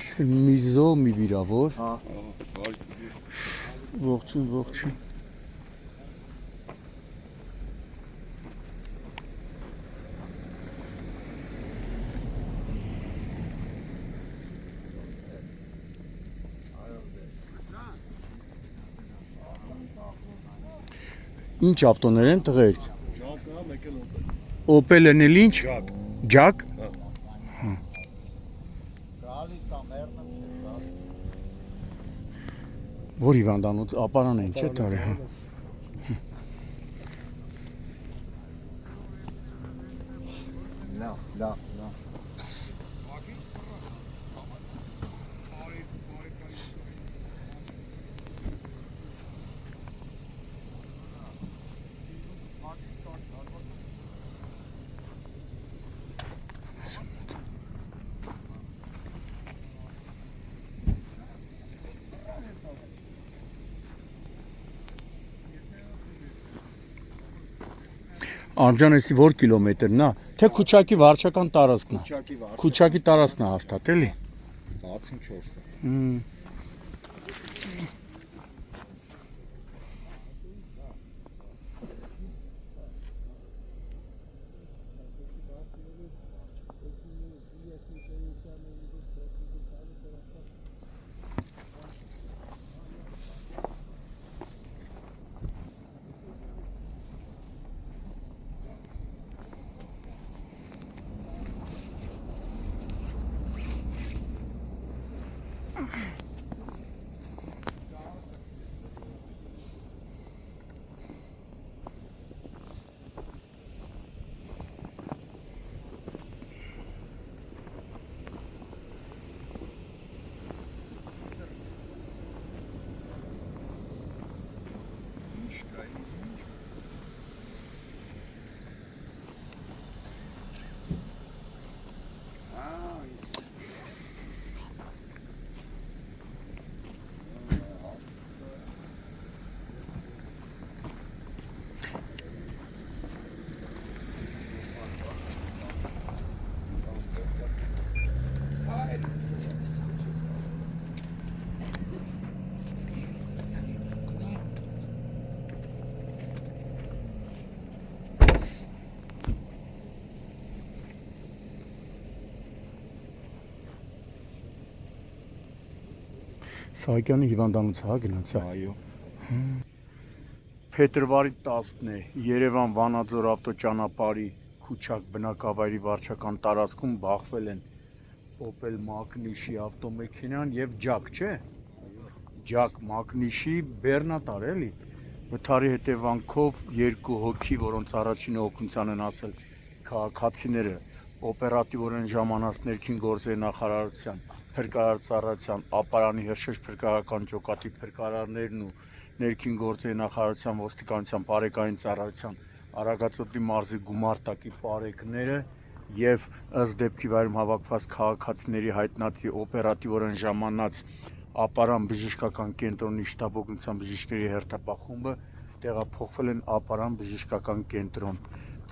Միզո մի վիրավոր։ Հա։ Ողջույն, ողջույն։ Ինչ ավտոներ են տղերք։ Ջակը, մեկ էլ օպել։ Օպելն էլ ինչ։ Ջակ։ Ջակ։ Գալիս է մեռնը գալիս։ Որ հիվանդանոց ապարան են, չէ՞ տարի, հա։ Լավ։ Անջան էսի որ կիլոմետրն է, թե Քուչակի վարչական տարածքն է։ Քուչակի տարածքն է հաստատ էլի։ 64-ը։ Սահակյանի հիվանդանոց հա գնաց։ Այո։ Փետրվարի 10-ն է Երևան Վանաձոր ավտոճանապարհի Քուչակ բնակավայրի վարչական տարածքում բախվել են Opel Magnishi ավտոմեքենան եւ ջակ, չէ՞։ Ջակ Magnishi բեռնատար էլի։ Վթարի հետևանքով երկու հոգի, որոնց առաջինը օգնության են ասել քաղաքացիները, օպերատիվորեն ժամանած ներքին գործերի նախարարության, փրկարար ծառայության, ապարանի հրշեջ փրկարարական ջոկատի փրկարարներն ու ներքին գործերի նախարարության ոստիկանության բարեկային ծառայության Արագածոտնի մարզի գումարտակի պարեկները եւ ըստ դեպքի վայրում հավաքված քաղաքացիների հայտնածի օպերատիվորեն ժամանած ապարան բժշկական կենտրոնի շտաբ օգնության բժիշկների հերթապահ տեղափոխվել են ապարան բժշկական կենտրոն։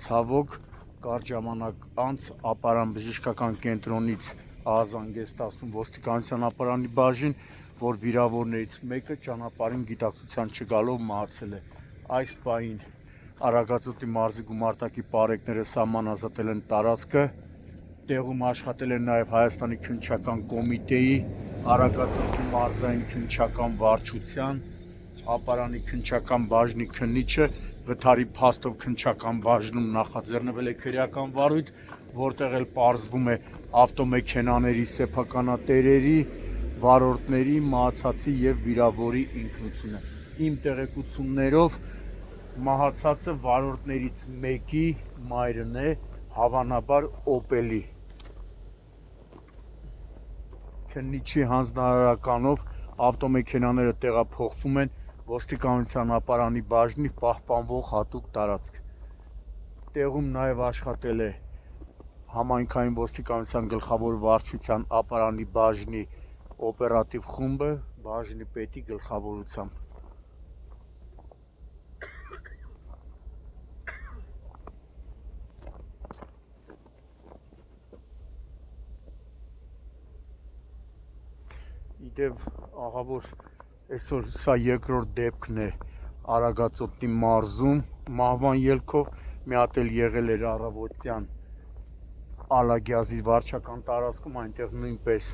Ցավոք, կարճ ժամանակ անց ապարան բժշկական կենտրոնից ահազանգեցտացում ոստիկանության ապարանի բաժին, որ վիրավորներից մեկը ճանապարհին գիտակցության չգալով մահացել է։ Այս պահին Արագածոտնի մարզի գումարտակի պարեկները սահմանազատել են տարածքը, տեղում աշխատել են նաև Հայաստանի քննչական կոմիտեի, Արագածոտնի մարզային քննչական վարչության, ապարանի քննչական բաժնի քննիչը, Վթարի փաստով քննչական բաժնում նախաձեռնվել է քրեական վարույթ, որտեղ էլ պարզվում է ավտոմեքենաների սեփականատերերի, վարորդների, մահացածի եւ վիրավորի ինքնությունը։ Իմ տեղեկություններով մահացածը վարորդներից մեկի մայրն է, հավանաբար Opel-ի։ Քննիչի հանձնարարականով ավտոմեքենաները տեղափոխվում են ոստիկանության ապարանի բաժնի պահպանվող հատուկ տարածք։ Տեղում նաև աշխատել է համայնքային ոստիկանության գլխավոր վարչության ապարանի բաժնի օպերատիվ խումբը բաժնի պետի գլխավորությամբ։ որովհետև ահա որ այսօր սա երկրորդ դեպքն է Արագածոտնի մարզում մահվան ելքով, մի հատ էլ եղել էր առավոտյան Ալագյազի վարչական տարածքում, այնտեղ նույնպես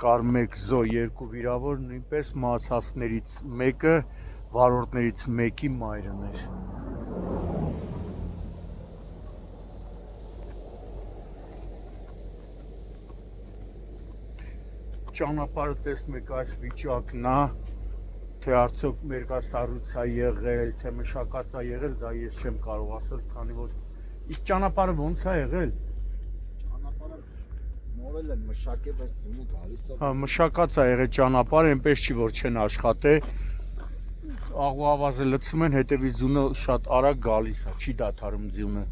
կար 1 զո, 2 վիրավոր, նույնպես մահացածներից մեկը վարորդներից մեկի մայրն էր։ Ճանապարհը տեսնում եք այս վիճակն է, թե արդյոք մերկասառույց է եղել, թե մշակած է եղել, դա ես չեմ կարող ասել, քանի որ իսկ ճանապարհը ոնց է եղել։ Ճանապարհը նորել են մշակել, բայց դու գալիս է։ Հա, մշակած է եղել ճանապարհը, այնպես չի որ չեն աշխատել։ Աղու ավազը լցում են, հետևի ձյունը շատ արագ գալիս է, չի դադարում ձյունը։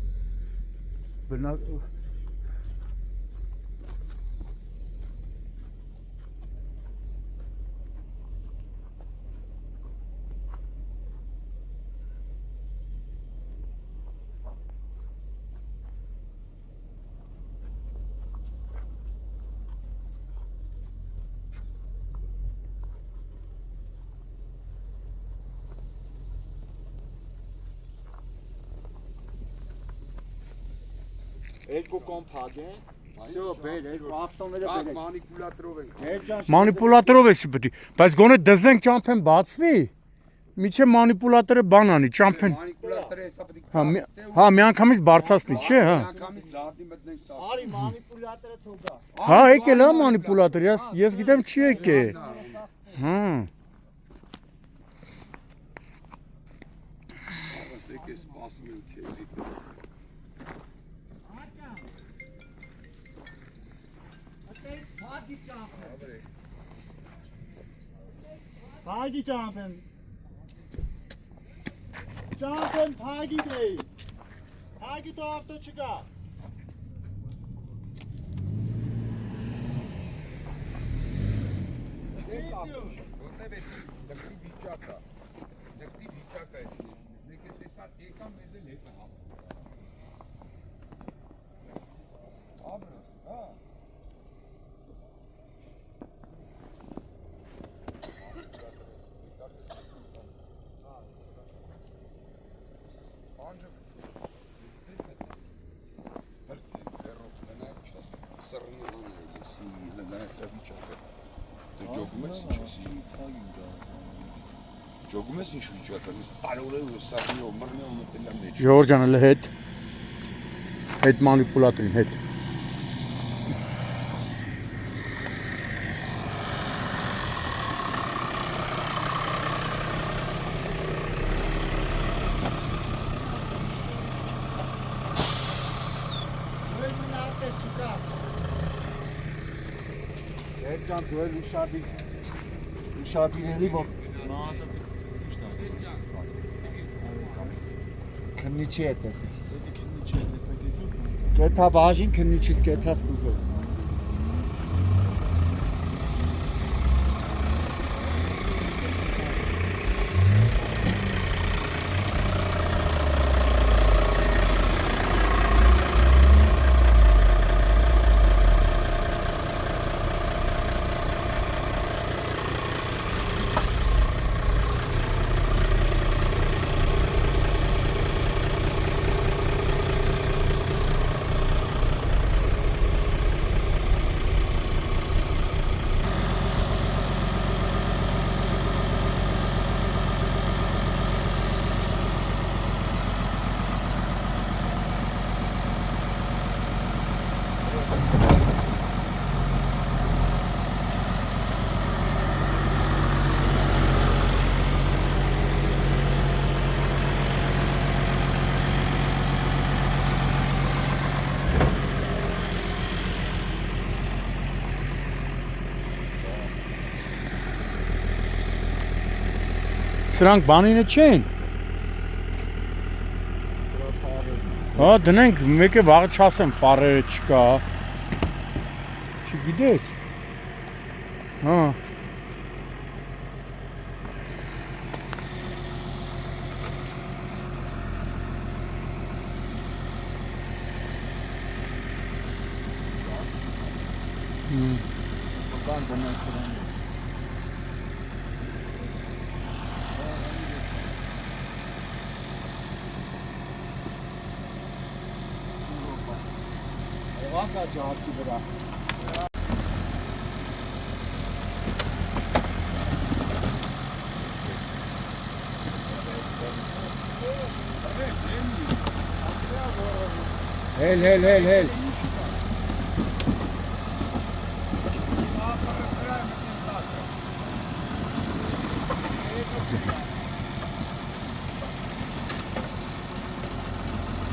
Երկու կողմ փագեն, всё, բեր, երկու ավտոները բերեք։ Մանիպուլատորով ենք։ Մանիպուլատորով էսի պետք է, բայց գոնե դզենք ճամփեն բացվի։ Միջե մանիպուլատորը բան անի, ճամփեն։ Մանիպուլատորը հեսա պետք է։ Հա, միանգամից բարձրացնի, չէ, հա։ Անգամից զարդի մտնենք տա։ Արի մանիպուլատորը թողա։ Հա, եկել է մանիպուլատոր, ես գիտեմ չի եկել։ Հա։ Ասեք է սպասում են քեզի։ Փագի ճամփեն։ Ճամփեն փագի դե։ Փագի તો ավտո չկա։ Ես ապուշ, որտեվ էսի դեպի վիճակա։ Դեպի վիճակա էսի։ Մեկ է տեսար եկա մեզ էլ հետը հա։ Աբրա, հա։ Սռնի էսի լնայսրա վիճակը։ Դու ջոգում ես ինչ էսի։ Ջոգում ես ինչ վիճակը, ես տարօրը ու սառնի ու մռնի ու մտել եմ մեջ։ Ժորժանը հետ մանիպուլատորին հետ։ Ջան դու էլ ուշադիրելի որ մահացածը քննիչի է դա։ Դե քննիչի է տեսա գետի։ Գետա բաժին քննիչից գետաս կուզես։ Սրանք բանինը չեն։ Հա, դնենք, մեկը վաղը չասեմ, ֆարերը չկա։ Չգիտես։ Հա։ Կան դնես սրան։ կա ջահակի վրա։ Հել։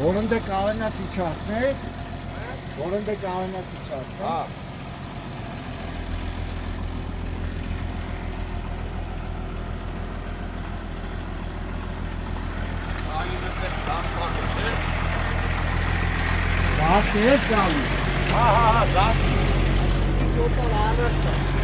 Որոնց կարենաս իջացնես։ Որոնց կարենաս իջացնես։ Հա։ Զարդ ես գալու։ Հա, զատ։ Ինչ օտար առաջ կա։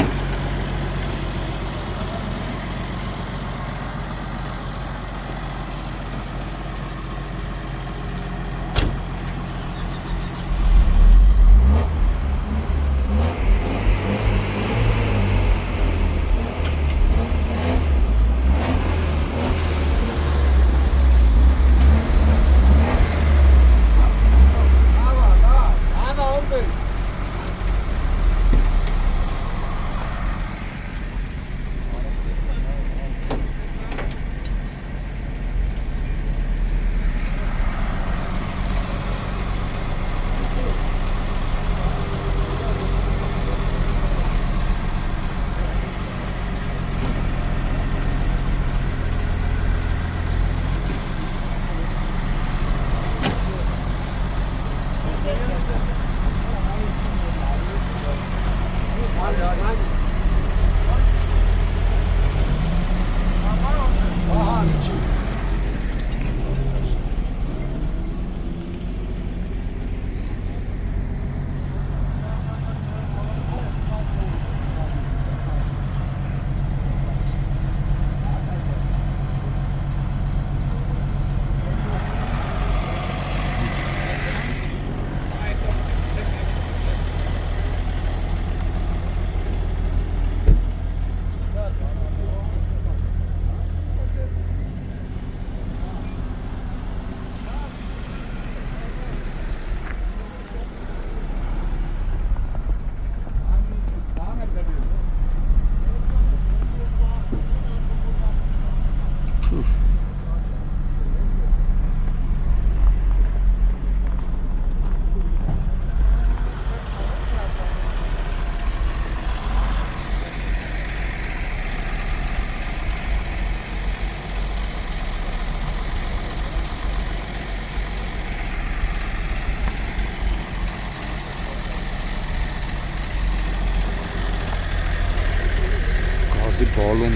Balon.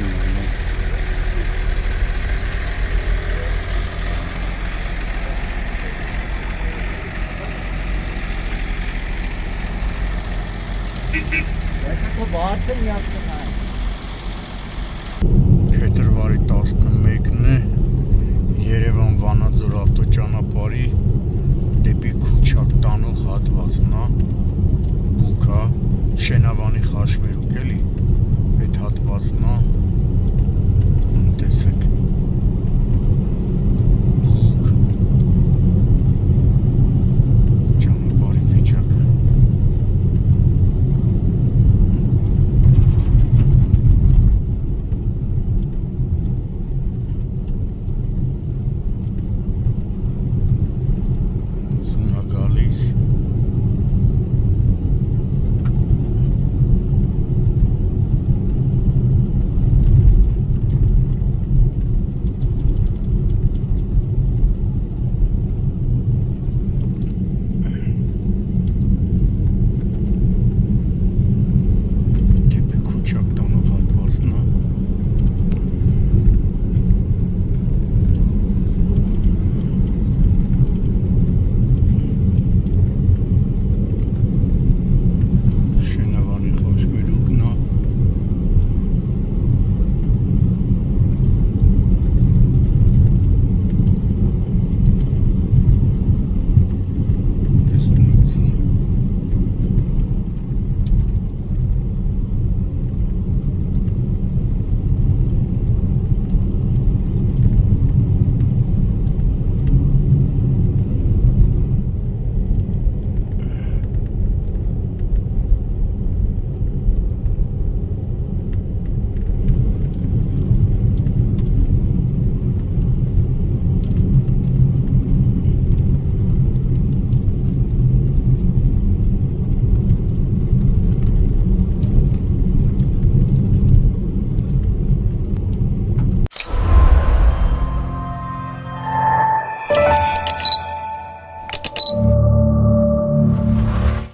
Այսա քո բարձր միակ կնայ։ Փետրվարի 11-ն է Երևան Վանաձոր ավտոճանապարհի դեպի Քուչակ տանող հատվածն է, Բուքա, Շենավանի Խաշմերուկ էլի, այդ հատվածն է,